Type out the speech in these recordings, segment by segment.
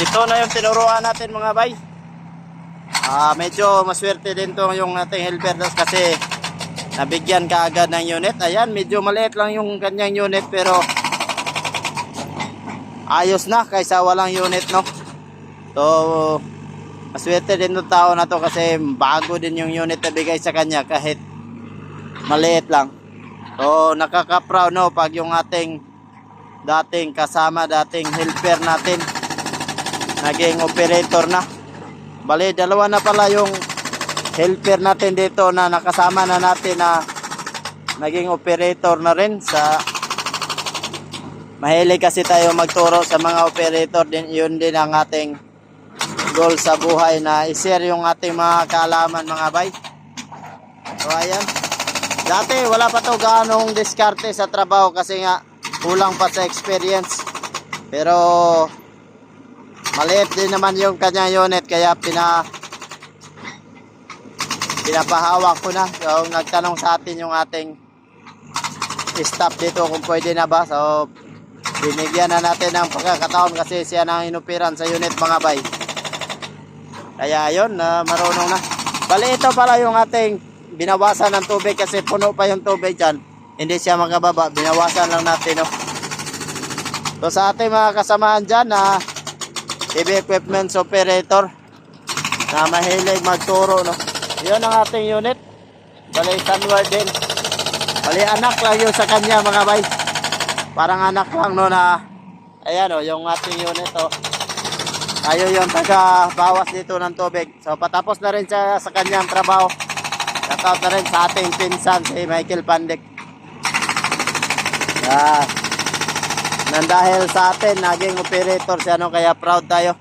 ito na yung tinuruan natin mga bay. Medyo maswerte din to yung ating helper kasi nabigyan ka agad ng unit. Ayan, medyo maliit lang yung kanyang unit pero ayos na kaysa walang unit, no? So maswerte din ng tao na to kasi bago din yung unit na bigay sa kanya kahit maliit lang. So nakaka-proud, no, pag yung ating dating kasama, dating helper natin naging operator na. Bali, dalawa na pala yung helper natin dito na nakasama na natin na naging operator na rin. Mahilig kasi tayo magturo sa mga operator din. Yun din ang ating goal sa buhay, na i-share yung ating mga kaalaman mga bay. So ayan, dati wala pa to gaanong diskarte sa trabaho kasi nga kulang pa sa experience, pero maliit din naman yung kanya unit kaya pinapahawak ko na. So nagtanong sa atin yung ating staff dito kung pwede na ba, so binigyan na natin ng pagkakataon kasi siya nang inupiran sa unit mga bay. Kaya ayun, marunong na. Bali, ito pala yung ating binawasan ng tubig kasi puno pa yung tubig dyan, hindi siya makababa, binawasan lang natin, no? So sa ating mga kasamahan dyan na TV equipment operator na mahilig magturo, no? Yun ang ating unit. Bali, Sunward din. Bali, anak lang yun sa kanya mga bay. Parang anak lang, no, na ayan, o, yung ating unit, o. Tayo yung taga bawas dito ng tubig. So patapos na rin siya sa kanyang trabaho. Shoutout na rin sa ating pinsan si Michael Pandik. Yan. Nang dahil sa atin naging operator siya, no, kaya proud tayo.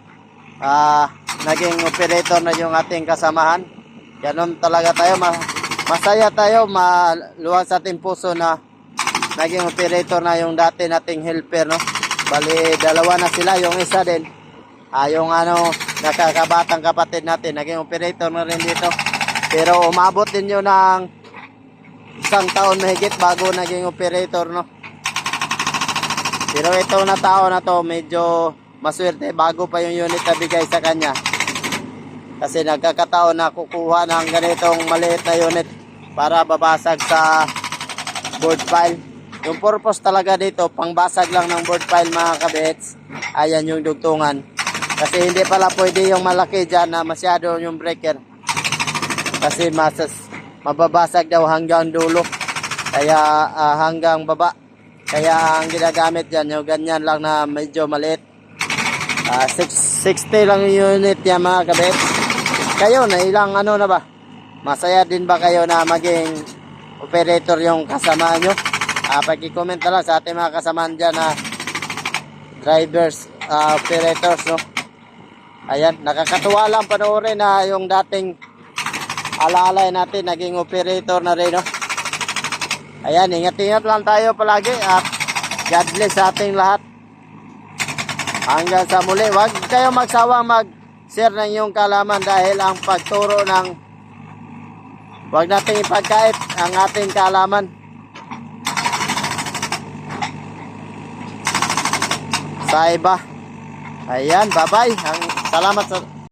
Naging operator na yung ating kasamahan. Ganun talaga tayo, masaya tayo, maluwag sa ating puso na naging operator na yung dati nating helper, no. Bali, dalawa na sila, yung isa din yung nakakabatang kapatid natin naging operator na rin dito, pero umabot din yun ng 1 taon mahigit bago naging operator, no. Pero ito na tao na to medyo maswerte, bago pa yung unit na bigay sa kanya kasi nagkakataon na kukuha ng ganitong maliit na unit para babasag sa board file. Yung purpose talaga dito pangbasag lang ng board file mga kabits. Ayan yung dugtungan kasi hindi pala pwede yung malaki dyan na masyado yung breaker kasi mababasag daw hanggang dulo, kaya hanggang baba. Kaya ang ginagamit dyan yung ganyan lang na medyo maliit. 660 lang yung unit yan mga kabit. Kayo na ilang na ba? Masaya din ba kayo na maging operator yung kasama nyo? Pag-i-comment na lang sa ating mga kasamaan dyan na drivers, operators, no? Ayan, nakakatuwa lang panoorin na yung dating alalay natin naging operator na rin, no? Ayan, ingat-ingat lang tayo palagi at God bless sa ating lahat. Hanggang sa muli, huwag kayo magsawang mag-share ng iyong kaalaman dahil ang pagturo ng huwag nating ipagkait ang ating kaalaman sa iba. Ayan, bye-bye. Salamat sa